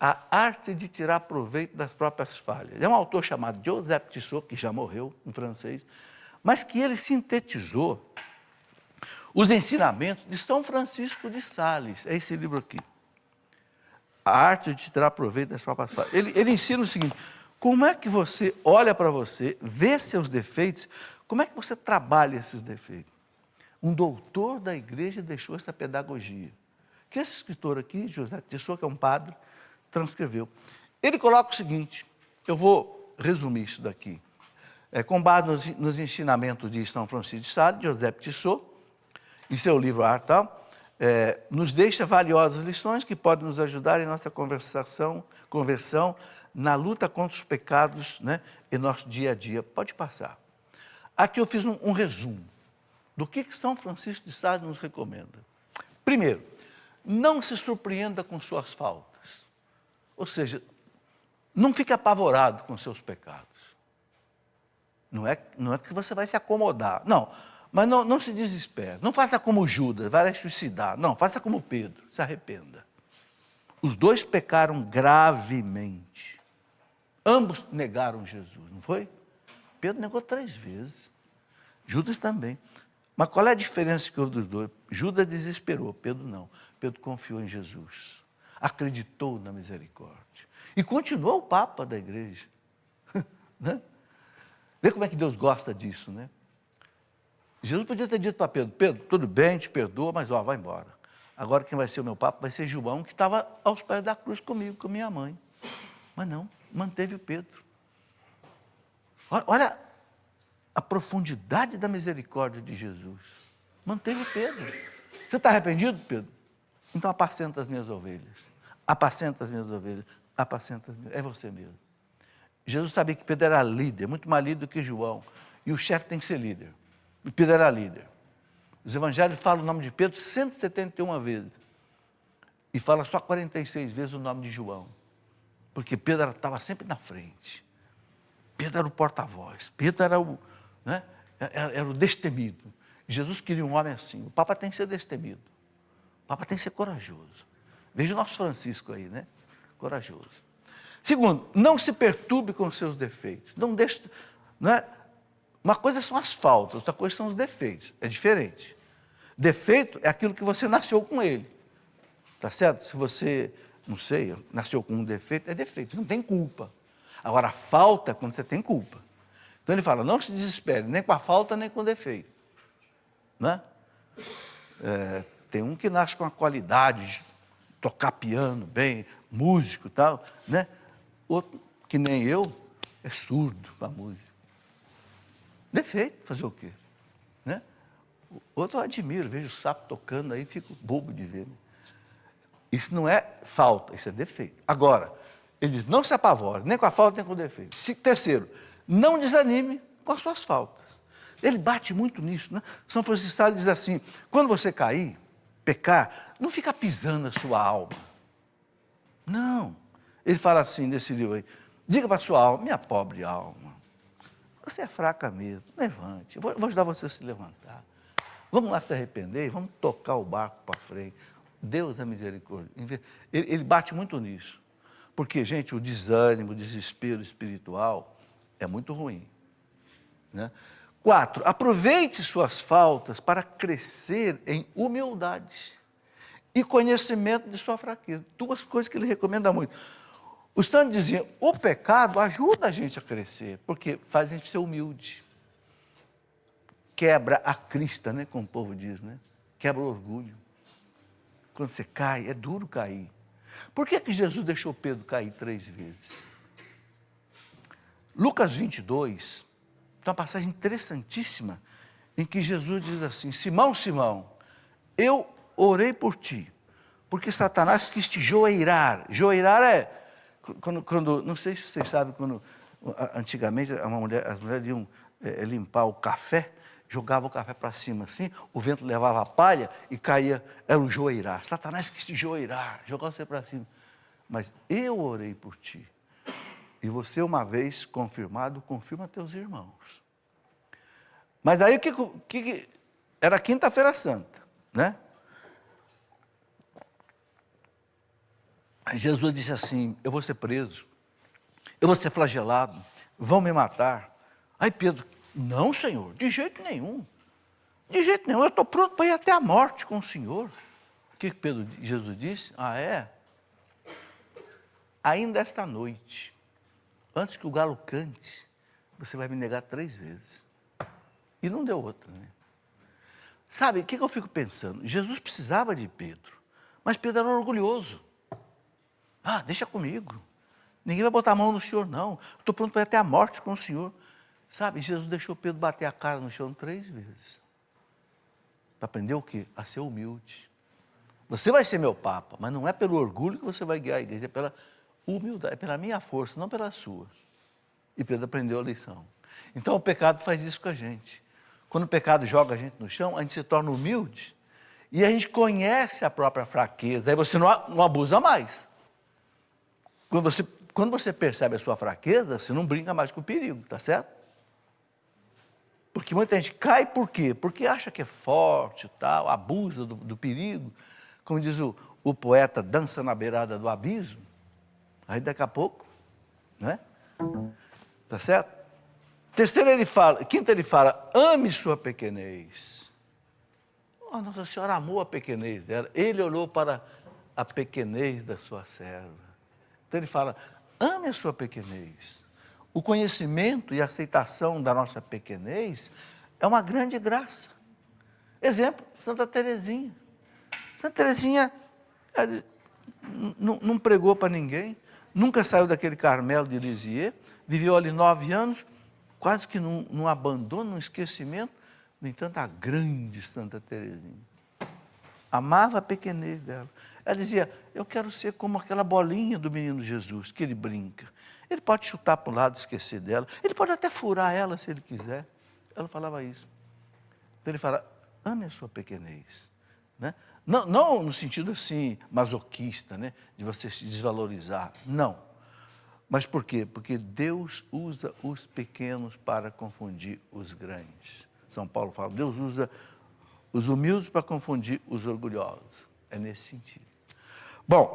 A arte de tirar proveito das próprias falhas. É um autor chamado Joseph Tissot, que já morreu, um francês, mas que ele sintetizou os ensinamentos de São Francisco de Sales. É esse livro aqui. A arte de tirar proveito das próprias falhas. Ele ensina o seguinte: como é que você olha para você, vê seus defeitos, como é que você trabalha esses defeitos? Um doutor da igreja deixou essa pedagogia. Que esse escritor aqui, José Tissot, que é um padre, transcreveu. Ele coloca o seguinte, eu vou resumir isso daqui. Com base nos ensinamentos de São Francisco de Sales, José Tissot, em seu livro Arte Tal, nos deixa valiosas lições que podem nos ajudar em nossa conversão na luta contra os pecados, né, em nosso dia a dia. Pode passar. Aqui eu fiz um resumo do que São Francisco de Sales nos recomenda. Primeiro, não se surpreenda com suas faltas. Ou seja, não fique apavorado com seus pecados. Não é que você vai se acomodar. Não, mas não se desespere. Não faça como Judas, vai suicidar. Não, faça como Pedro, se arrependa. Os dois pecaram gravemente. Ambos negaram Jesus, não foi? Pedro negou 3 vezes. Judas também. Mas qual é a diferença que houve dos dois? Judas desesperou, Pedro não. Pedro confiou em Jesus. Acreditou na misericórdia. E continuou o Papa da igreja. Né? Vê como é que Deus gosta disso, né? Jesus podia ter dito para Pedro, Pedro, tudo bem, te perdoa, mas vai embora. Agora quem vai ser o meu Papa vai ser João, que estava aos pés da cruz comigo, com minha mãe. Mas não, manteve o Pedro. Olha a profundidade da misericórdia de Jesus. Manteve o Pedro. Você está arrependido, Pedro? Então apacenta as minhas ovelhas. Apacenta as minhas ovelhas. Apacenta as minhas... É você mesmo. Jesus sabia que Pedro era líder, muito mais líder do que João. E o chefe tem que ser líder. E Pedro era líder. Os evangelhos falam o nome de Pedro 171 vezes. E fala só 46 vezes o nome de João. Porque Pedro estava sempre na frente. Pedro era o porta-voz. Pedro era o, né, era o destemido. Jesus queria um homem assim. O Papa tem que ser destemido. O Papa tem que ser corajoso. Veja o nosso Francisco aí, né? Corajoso. Segundo, não se perturbe com os seus defeitos. Não deixe... Né? Uma coisa são as faltas, outra coisa são os defeitos. É diferente. Defeito é aquilo que você nasceu com ele. Tá certo? Se você, não sei, nasceu com um defeito, é defeito, você não tem culpa. Agora, a falta é quando você tem culpa. Então ele fala, não se desespere, nem com a falta, nem com o defeito. Né? Tem um que nasce com a qualidade de tocar piano bem, músico e tal, né? Outro, que nem eu, é surdo para a música. Defeito, fazer o quê? Né? Outro eu admiro, vejo o sapo tocando aí, fico bobo de ver. Isso não é falta, isso é defeito. Agora, ele diz, não se apavore, nem com a falta, nem com o defeito. Terceiro, não desanime com as suas faltas. Ele bate muito nisso, né? São Francisco de Sales diz assim, quando você cair, pecar, não fica pisando a sua alma. Não. Ele fala assim nesse livro aí, diga para a sua alma, minha pobre alma, você é fraca mesmo, levante, vou ajudar você a se levantar. Vamos lá se arrepender, vamos tocar o barco para frente. Deus é misericórdia. Ele bate muito nisso. Porque, gente, o desânimo, o desespero espiritual é muito ruim. Né? 4, aproveite suas faltas para crescer em humildade e conhecimento de sua fraqueza. 2 coisas que ele recomenda muito. O santo dizia, o pecado ajuda a gente a crescer, porque faz a gente ser humilde. Quebra a crista, né, como o povo diz, né? Quebra o orgulho. Quando você cai, é duro cair. Por que Jesus deixou Pedro cair 3 vezes? Lucas 22, tem uma passagem interessantíssima, em que Jesus diz assim, Simão, Simão, eu orei por ti, porque Satanás quis te joeirar. Joeirar é, quando não sei se vocês sabem, quando antigamente as mulheres iam limpar o café, jogava o café para cima assim, o vento levava a palha e caía, era o joeirar. Satanás quis te joeirar, jogar você para cima. Mas eu orei por ti. E você, uma vez confirmado, confirma teus irmãos. Mas aí o que era quinta-feira santa, né? Jesus disse assim, eu vou ser preso, eu vou ser flagelado, vão me matar. Aí Pedro, não, Senhor, de jeito nenhum. De jeito nenhum, eu estou pronto para ir até a morte com o Senhor. O que Jesus disse? Ah, é? Ainda esta noite, antes que o galo cante, você vai me negar 3 vezes. E não deu outra, né? Sabe, o que eu fico pensando? Jesus precisava de Pedro, mas Pedro era orgulhoso. Ah, deixa comigo. Ninguém vai botar a mão no Senhor, não. Estou pronto para ir até a morte com o Senhor. Sabe, Jesus deixou Pedro bater a cara no chão 3 vezes. Para aprender o quê? A ser humilde. Você vai ser meu papa, mas não é pelo orgulho que você vai guiar a igreja, é pela humildade, é pela minha força, não pela sua. E Pedro aprendeu a lição. Então o pecado faz isso com a gente. Quando o pecado joga a gente no chão, a gente se torna humilde e a gente conhece a própria fraqueza. Aí você não abusa mais. Quando você percebe a sua fraqueza, você não brinca mais com o perigo, tá certo? Porque muita gente cai por quê? Porque acha que é forte, tal, abusa do perigo. Como diz o poeta, dança na beirada do abismo. Aí daqui a pouco, né? Tá certo? Quinta ele fala, ame sua pequenez. Oh, Nossa Senhora amou a pequenez dela. Ele olhou para a pequenez da sua serva. Então ele fala, ame a sua pequenez. O conhecimento e a aceitação da nossa pequenez é uma grande graça. Exemplo, Santa Teresinha. Santa Teresinha não pregou para ninguém, nunca saiu daquele Carmelo de Lisieux, viveu ali 9 anos, quase que num abandono, num esquecimento. No entanto, a grande Santa Teresinha amava a pequenez dela. Ela dizia, eu quero ser como aquela bolinha do menino Jesus, que ele brinca. Ele pode chutar para o lado, esquecer dela. Ele pode até furar ela, se ele quiser. Ela falava isso. Então ele fala, ame a sua pequenez. Né? Não no sentido assim, masoquista, né? De você se desvalorizar. Não. Mas por quê? Porque Deus usa os pequenos para confundir os grandes. São Paulo fala, Deus usa os humildes para confundir os orgulhosos. É nesse sentido. Bom,